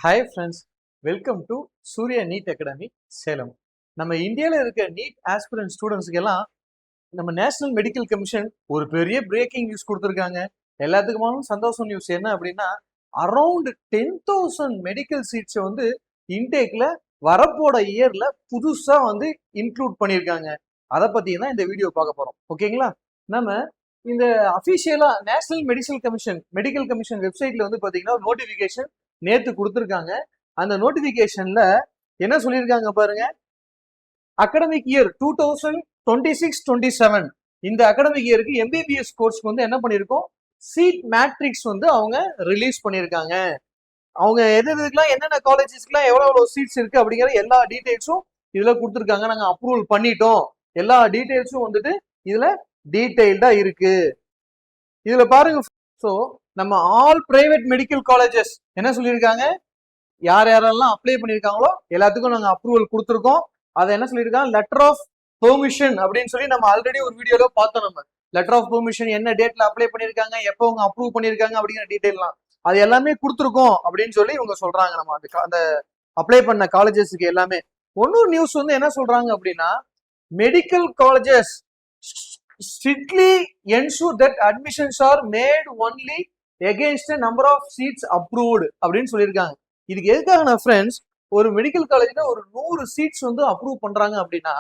Hi friends, welcome to Surya NEET academy Salem. நம்ம இந்தியாவில் இருக்க நீட் ஆஸ்பிரன்ட் ஸ்டூடெண்ட்ஸ்க்கு எல்லாம் நம்ம நேஷனல் மெடிக்கல் கமிஷன் ஒரு பெரிய பிரேக்கிங் நியூஸ் கொடுத்துருக்காங்க. எல்லாத்துக்குமான சந்தோஷம் நியூஸ் என்ன அப்படின்னா, அரௌண்ட் 10,000 மெடிக்கல் சீட்ஸை வந்து இன்டேக்ல வரப்போட இயர்ல புதுசா வந்து இன்க்ளூட் பண்ணியிருக்காங்க. அதை பத்தி தான் இந்த வீடியோ பார்க்க போறோம். ஓகேங்களா? நம்ம இந்த அபிஷியலா நேஷனல் மெடிக்கல் கமிஷன் வெப்சைட்ல வந்து பாத்தீங்கன்னா நோட்டிபிகேஷன் நேத்து கொடுத்துருக்காங்க. அந்த நோட்டிபிகேஷன்ல என்ன சொல்லியிருக்காங்க பாருங்க. அகாடமிக் இயர் 2026-27 இந்த அகாடமிக் இயருக்கு எம்பிபிஎஸ் கோர்ஸ்க்கு வந்து என்ன பண்ணிருக்கோம், சீட் மேட்ரிக்ஸ் வந்து அவங்க ரிலீஸ் பண்ணியிருக்காங்க. அவங்க எதுக்கெல்லாம் என்னென்ன காலேஜஸ்க்குலாம் எவ்வளவு சீட்ஸ் இருக்கு அப்படிங்கிற எல்லா டீடைல்ஸும் இதுல கொடுத்துருக்காங்க. நாங்க அப்ரூவல் பண்ணிட்டோம். எல்லா டீடைல்ஸும் வந்துட்டு இதுல டீடைல்டா இருக்கு. இதுல பாருங்க. ஸோ நம்ம ஆல் பிரைவேட் மெடிக்கல் காலேஜஸ் என்ன சொல்லியிருக்காங்க, யார் யாரெல்லாம் அப்ளை பண்ணியிருக்காங்களோ எல்லாத்துக்கும் நாங்கள் அப்ரூவல் கொடுத்துருக்கோம். அதை என்ன சொல்லியிருக்காங்க, லெட்டர் ஆஃப் பெர்மிஷன் அப்படின்னு சொல்லி நம்ம ஆல்ரெடி ஒரு வீடியோல பார்த்தோம். நம்ம லெட்டர் ஆஃப் பெர்மிஷன் என்ன டேட்ல அப்ளை பண்ணியிருக்காங்க, எப்போ அவங்க அப்ரூவ் பண்ணியிருக்காங்க அப்படிங்கிற டீடைல்லாம் அது எல்லாமே கொடுத்துருக்கோம் அப்படின்னு சொல்லி இவங்க சொல்றாங்க. நம்ம அந்த அப்ளை பண்ண காலேஜஸ்க்கு எல்லாமே. ஒன்னொரு நியூஸ் வந்து என்ன சொல்றாங்க அப்படின்னா, medical colleges strictly ensure that admissions are made only against a number of seats approved அப்படின்னு சொல்லியிருக்காங்க. இதுக்கு எதுக்காக ஃப்ரெண்ட்ஸ், ஒரு மெடிக்கல் காலேஜ்ல ஒரு 100 சீட்ஸ் வந்து அப்ரூவ் பண்றாங்க அப்படின்னா,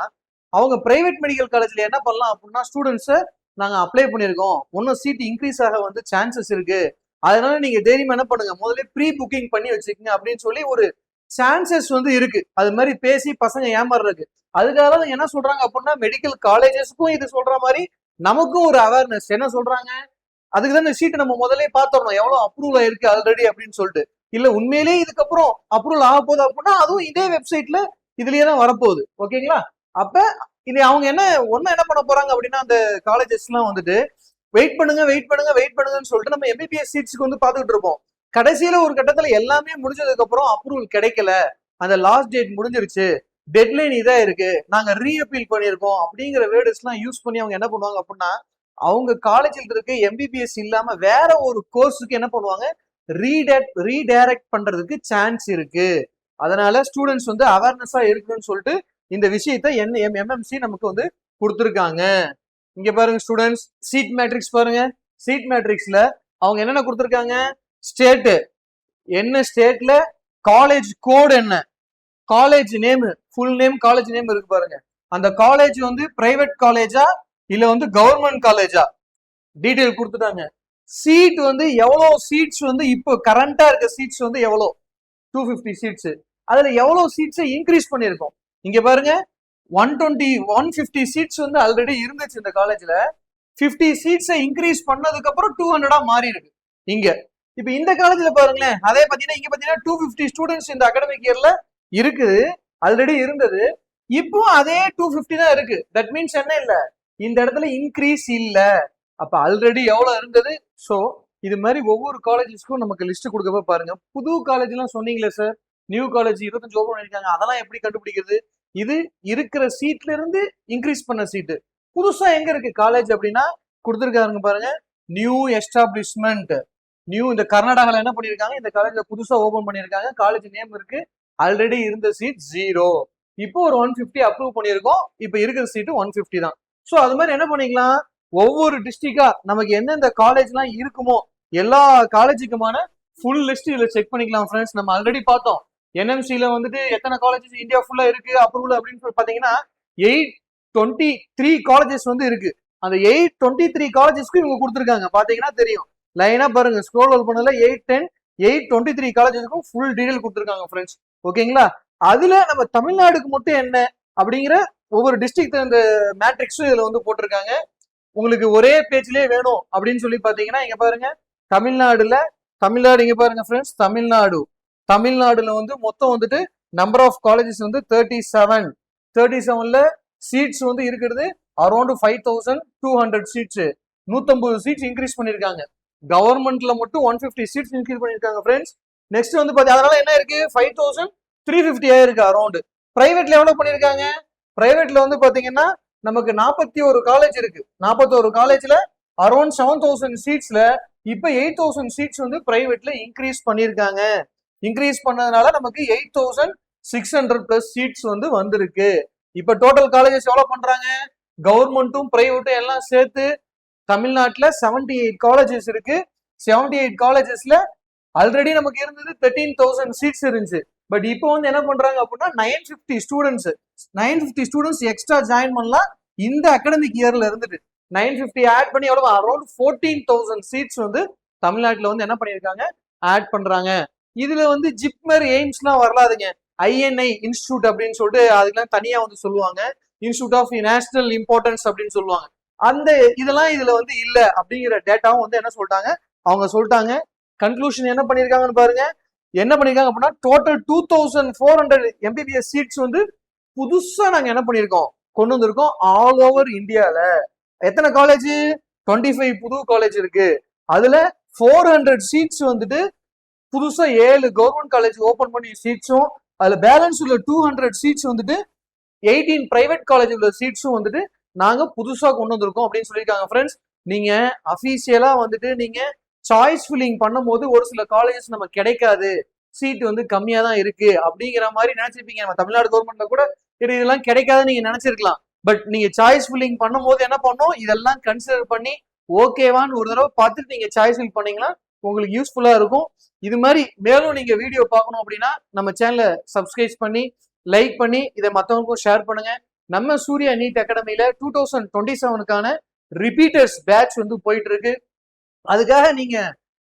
அவங்க பிரைவேட் மெடிக்கல் காலேஜ்ல என்ன பண்ணலாம் அப்படின்னா, ஸ்டூடெண்ட்ஸை நாங்க அப்ளை பண்ணியிருக்கோம், இன்னும் சீட் இன்க்ரீஸ் ஆக வந்து சான்சஸ் இருக்கு, அதனால நீங்க தைரியமா என்ன பண்ணுங்க, முதல்ல ப்ரீ புக்கிங் பண்ணி வச்சுக்கோங்க அப்படின்னு சொல்லி ஒரு சான்சஸ் வந்து இருக்கு. அது மாதிரி பேசி பசங்க ஏமாறுறதுக்கு. அதுக்காக தான் என்ன சொல்றாங்க அப்படின்னா, மெடிக்கல் காலேஜஸ்க்கும் இது சொல்ற மாதிரி நமக்கும் ஒரு அவேர்னஸ். என்ன சொல்றாங்க, அதுக்கு தான் சீட் நம்ம முதல்ல பாத்துறோம் எவ்வளவு அப்ரூவல் ஆயிருக்கு ஆல்ரெடி அப்படின்னு சொல்லிட்டு. இல்ல உண்மையிலேயே இதுக்கப்புறம் அப்ரூவல் ஆக போகுது அப்படின்னா அதுவும் இதே வெப்சைட்ல இதுலயே தான் வரப்போகுது. ஓகேங்களா? அப்ப இது அவங்க என்ன பண்ண போறாங்க அப்படின்னா, அந்த காலேஜஸ் எல்லாம் வந்துட்டு வெயிட் பண்ணுங்கன்னு சொல்லிட்டு நம்ம எம்பிபிஎஸ் சீட்ஸ்க்கு வந்து பாத்துக்கிட்டு இருப்போம். கடைசியில ஒரு கட்டத்துல எல்லாமே முடிஞ்சதுக்கு அப்புறம் அப்ரூவல் கிடைக்கல, அந்த லாஸ்ட் டேட் முடிஞ்சிருச்சு, டெட்லைன் இதா இருக்கு, நாங்க ரீஅப்பீல் பண்ணிருக்கோம் அப்படிங்கிற வேர்ட்ஸ் எல்லாம் யூஸ் பண்ணி அவங்க என்ன பண்ணுவாங்க அப்படின்னா, அவங்க காலேஜில் இருக்க எம்பிபிஎஸ் இல்லாம வேற ஒரு கோர்ஸுக்கு என்ன பண்ணுவாங்க, ரீடைரக்ட் பண்றதுக்கு சான்ஸ் இருக்கு. அதனால ஸ்டூடெண்ட்ஸ் வந்து அவேர்னஸா இருக்குன்னு சொல்லிட்டு இந்த விஷயத்தை எம்எம்சி நமக்கு வந்து கொடுத்துருக்காங்க. இங்க பாருங்க ஸ்டூடெண்ட்ஸ், சீட் மேட்ரிக்ஸ் பாருங்க. சீட் மேட்ரிக்ஸ்ல அவங்க என்னென்ன கொடுத்துருக்காங்க, ஸ்டேட் என்ன, ஸ்டேட்ல காலேஜ் கோட் என்ன, college name, full name, college name இருக்கு பாருங்க. அந்த காலேஜ் வந்து பிரைவேட் காலேஜா இல்ல வந்து கவர்மெண்ட் காலேஜா டீடைல் கொடுத்துட்டாங்க. சீட் வந்து எவ்வளவு சீட்ஸ் வந்து இப்போ கரண்டா இருக்க சீட்ஸ் வந்து எவ்வளோ, 250 சீட்ஸ். அதுல எவ்வளவு சீட்ஸை இன்க்ரீஸ் பண்ணிருக்கோம். இங்க பாருங்க, 150 சீட்ஸ் வந்து ஆல்ரெடி இருந்துச்சு இந்த காலேஜ்ல. 50 சீட்ஸை இன்க்ரீஸ் பண்ணதுக்கு அப்புறம் 200 மாறி இருக்கு இங்க. இப்ப இந்த காலேஜ்ல பாருங்களேன், அதே பாத்தீங்கன்னா இங்க பாத்தீங்கன்னா 250 ஸ்டூடெண்ட்ஸ் இந்த அகாடமிக் இயர்ல இருக்குது, ஆல்ரெடி இருந்தது. இப்போ அதே 250 தான் இருக்கு. தட் மீன்ஸ் என்ன இல்ல, இந்த இடத்துல இன்க்ரீஸ் இல்ல. அப்ப ஆல்ரெடி எவ்வளவு இருந்தது. சோ இது மாதிரி ஒவ்வொரு காலேஜஸ்க்கும் நமக்கு லிஸ்ட் கொடுக்கப்ப பாருங்க. புது காலேஜ் எல்லாம் சொன்னீங்களே சார், நியூ காலேஜ் 25 ஓபன் பண்ணிருக்காங்க, அதெல்லாம் எப்படி கண்டுபிடிக்கிறது? இது இருக்கிற சீட்ல இருந்து இன்க்ரீஸ் பண்ண சீட்டு. புதுசா எங்க இருக்கு காலேஜ் அப்படின்னா கொடுத்துருக்காருங்க பாருங்க, நியூ எஸ்டாப்ளிஷ்மெண்ட். நியூ, இந்த கர்நாடகால என்ன பண்ணிருக்காங்க, இந்த காலேஜ்ல புதுசா ஓபன் பண்ணிருக்காங்க, காலேஜ் நேம் இருக்கு, ஆல்ரெடி இருந்த சீட் 0, இப்போ ஒரு 150 அப்ரூவ் பண்ணிருக்கோம், இப்போ இருக்கிற சீட்டு 150 தான். சோ அது மாதிரி என்ன பண்ணிக்கலாம், ஒவ்வொரு டிஸ்ட்ரிக்டா நமக்கு எந்தெந்த காலேஜ் எல்லாம் இருக்குமோ எல்லா காலேஜுக்குமான ஃபுல் லிஸ்ட் இதுல செக் பண்ணிக்கலாம் ஃப்ரெண்ட்ஸ். நம்ம ஆல்ரெடி பார்த்தோம், என்எம்சில வந்துட்டு எத்தனை காலேஜஸ் இந்தியா ஃபுல்லா இருக்கு அப்ரூவல் அப்படின்னு சொல்லி பாத்தீங்கன்னா 823 காலேஜஸ் வந்து இருக்கு. அந்த 823 காலேஜஸ்க்கு இவங்க கொடுத்துருக்காங்க. பாத்தீங்கன்னா தெரியும், லைனா பாருங்க, ஸ்க்ரோல் பண்ணல 823 காலேஜஸ்க்கும் ஃபுல் டீடைல் கொடுத்துருக்காங்க ஃப்ரெண்ட்ஸ். ஓகேங்களா? அதுல நம்ம தமிழ்நாடுக்கு மட்டும் என்ன அப்படிங்கிற ஒவ்வொரு டிஸ்ட்ரிக்ட் இந்த மேட்ரிக்ஸும் இதுல வந்து போட்டிருக்காங்க. உங்களுக்கு ஒரே பேஜ்லயே வேணும் அப்படின்னு சொல்லி பாத்தீங்கன்னா இங்க பாருங்க, தமிழ்நாடு இங்க பாருங்க ஃப்ரெண்ட்ஸ், தமிழ்நாடுல வந்து மொத்தம் வந்துட்டு நம்பர் ஆஃப் காலேஜஸ் வந்து 37ல சீட்ஸ் வந்து இருக்கிறது அரௌண்ட் 5200 சீட்ஸ், 150 சீட்ஸ் இன்க்ரீஸ் பண்ணிருக்காங்க. கவர்மெண்ட்ல மட்டும் 150 சீட்ஸ் இன்க்ரீஸ் பண்ணிருக்காங்க ஃப்ரெண்ட்ஸ். நெக்ஸ்ட் வந்து அதனால என்ன இருக்கு, 5350 ஆயிருக்கு அரௌண்ட். பிரைவேட்ல எவ்வளவு பண்ணிருக்காங்க, பிரைவேட்ல வந்து பாத்தீங்கன்னா நமக்கு 41 காலேஜ் இருக்கு. 41 காலேஜ்ல அரௌண்ட் 7000 சீட்ஸ்ல இப்ப 8000 சீட்ஸ் வந்து பிரைவேட்ல இன்க்ரீஸ் பண்ணிருக்காங்க. இன்க்ரீஸ் பண்ணதுனால நமக்கு 8600 பிளஸ் சீட்ஸ் வந்து வந்திருக்கு. இப்ப டோட்டல் காலேஜஸ் எவ்வளவு பண்றாங்க, கவர்மெண்ட்டும் பிரைவேட்டும் எல்லாம் சேர்த்து தமிழ்நாட்டுல 78 காலேஜஸ் இருக்கு. 78 காலேஜஸ்ல ஆல்ரெடி நமக்கு இருந்தது 13,000 சீட்ஸ் இருந்துச்சு. பட் இப்போ வந்து என்ன பண்றாங்க அப்படின்னா 950 ஸ்டூடெண்ட்ஸ் எக்ஸ்ட்ரா ஜாயின் பண்ணலாம். இந்த அகாடமிக் இயர்ல இருந்துட்டு 950 ஆட் பண்ணி எவ்வளவு அரௌண்ட் 14,000 சீட்ஸ் வந்து தமிழ்நாட்டுல வந்து என்ன பண்ணிருக்காங்க, ஆட் பண்றாங்க. இதுல வந்து ஜிப்மர் எய்ம்ஸ்லாம் வரலாதுங்க. INI இன்ஸ்டிடியூட் அப்படின்னு சொல்லிட்டு அதுக்கெல்லாம் தனியா வந்து சொல்லுவாங்க. இன்ஸ்டிடியூட் ஆஃப் நேஷனல் இம்பார்ட்டன்ஸ் அப்படின்னு சொல்லுவாங்க. அந்த இதெல்லாம் இதுல வந்து இல்ல அப்படிங்கிற டேட்டாவும் வந்து என்ன சொல்லிட்டாங்க, அவங்க சொல்லிட்டாங்க. கன்க்ளூஷன் என்ன பண்ணிருக்காங்கன்னு பாருங்க. என்ன பண்ணிருக்காங்க அப்படின்னா டோட்டல் 2400 MBBS சீட்ஸ் வந்து புதுசா நாங்க என்ன பண்ணிருக்கோம், கொண்டு வந்திருக்கோம். ஆல் ஓவர் இந்தியால எத்தனை காலேஜ், 25 புது காலேஜ் இருக்கு. அதுல 400 சீட்ஸ் வந்துட்டு புதுசா 7 கவர்மெண்ட் காலேஜ் ஓபன் பண்ணி சீட்ஸும், அதுல பேலன்ஸ் உள்ள 200 சீட்ஸ் வந்துட்டு 18 பிரைவேட் காலேஜ் உள்ள சீட்ஸும் வந்துட்டு நாங்க புதுசா கொண்டு வந்திருக்கோம் அப்படின்னு சொல்லியிருக்காங்க. ஃப்ரெண்ட்ஸ், நீங்க அபிஷியலா வந்துட்டு நீங்க சாய்ஸ் ஃபில்லிங் பண்ணும் போது ஒரு சில காலேஜஸ் நம்ம கிடைக்காது, சீட் வந்து கம்மியா தான் இருக்கு அப்படிங்கிற மாதிரி நினைச்சிருப்பீங்க. நம்ம தமிழ்நாடு கவர்மெண்ட்ல கூட இதெல்லாம் கிடைக்காதுன்னு நீங்க நினைச்சிருக்கலாம். பட் நீங்க சாய்ஸ் ஃபில்லிங் பண்ணும் போது என்ன பண்ணும், இதெல்லாம் கன்சிடர் பண்ணி ஓகேவான்னு ஒரு தடவை பார்த்துட்டு நீங்க சாய்ஸ் ஃபில் பண்ணீங்கன்னா உங்களுக்கு யூஸ்ஃபுல்லா இருக்கும். இது மாதிரி மேலும் நீங்க வீடியோ பார்க்கணும் அப்படின்னா நம்ம சேனலை சப்ஸ்கிரைப் பண்ணி லைக் பண்ணி இதை மற்றவங்களுக்கும் ஷேர் பண்ணுங்க. நம்ம சூர்யா நீட் அகாடமியில 2027க்கான ரிப்பீட்டர்ஸ் பேட்ச் வந்து போயிட்டு இருக்கு. அதுக்காக நீங்க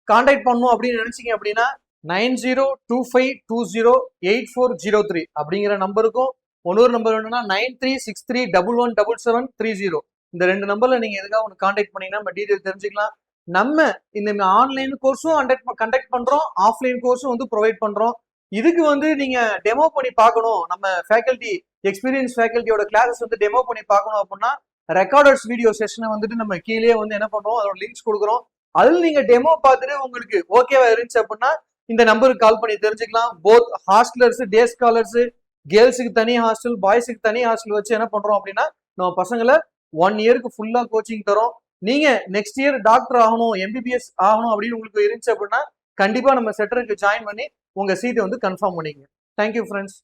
கான்டாக்ட் பண்ணணும் அப்படின்னு நினைச்சீங்க அப்படின்னா 9025208403 அப்படிங்கிற நம்பருக்கும், இன்னொரு நம்பர் வேணும்னா 9363117730. இந்த 2 நம்பர்ல நீங்க எதுக்காக ஒன்று கான்டாக்ட் பண்ணீங்கன்னா நம்ம டீடைல் தெரிஞ்சுக்கலாம். நம்ம இந்த ஆன்லைன் கோர்ஸும் கண்டக்ட் பண்றோம், ஆஃப்லைன் கோர்ஸும் வந்து ப்ரொவைட் பண்றோம். இதுக்கு வந்து நீங்க டெமோ பண்ணி பார்க்கணும், நம்ம ஃபேக்கல்டி எக்ஸ்பீரியன்ஸ் ஃபேக்கல்ட்டியோட கிளாஸஸ் வந்து டெமோ பண்ணி பார்க்கணும் அப்படின்னா ரெக்கார்டர்ஸ் வீடியோ செஷனை வந்துட்டு நம்ம கீழே வந்து என்ன பண்றோம், அதோட லிங்க்ஸ் கொடுக்குறோம். அதில் நீங்க டெமோ பார்த்துட்டு உங்களுக்கு ஓகேவா இருந்துச்சு அப்படின்னா இந்த நம்பருக்கு கால் பண்ணி தெரிஞ்சுக்கலாம். போத் ஹாஸ்டலர்ஸ், டே ஸ்காலர்ஸ், கேர்ள்ஸுக்கு தனி ஹாஸ்டல், பாய்ஸுக்கு தனி ஹாஸ்டல் வச்சு என்ன பண்றோம் அப்படின்னா நம்ம பசங்களை 1 இயருக்கு ஃபுல்லா கோச்சிங் தரோம். நீங்க நெக்ஸ்ட் இயர் டாக்டர் ஆகணும், MBBS ஆகணும் அப்படின்னு உங்களுக்கு இருந்துச்சு அப்படின்னா கண்டிப்பா நம்ம செட்டருக்கு ஜாயின் பண்ணி உங்க சீட்டை வந்து கன்ஃபார்ம் பண்ணிக்கங்க. Thank you friends.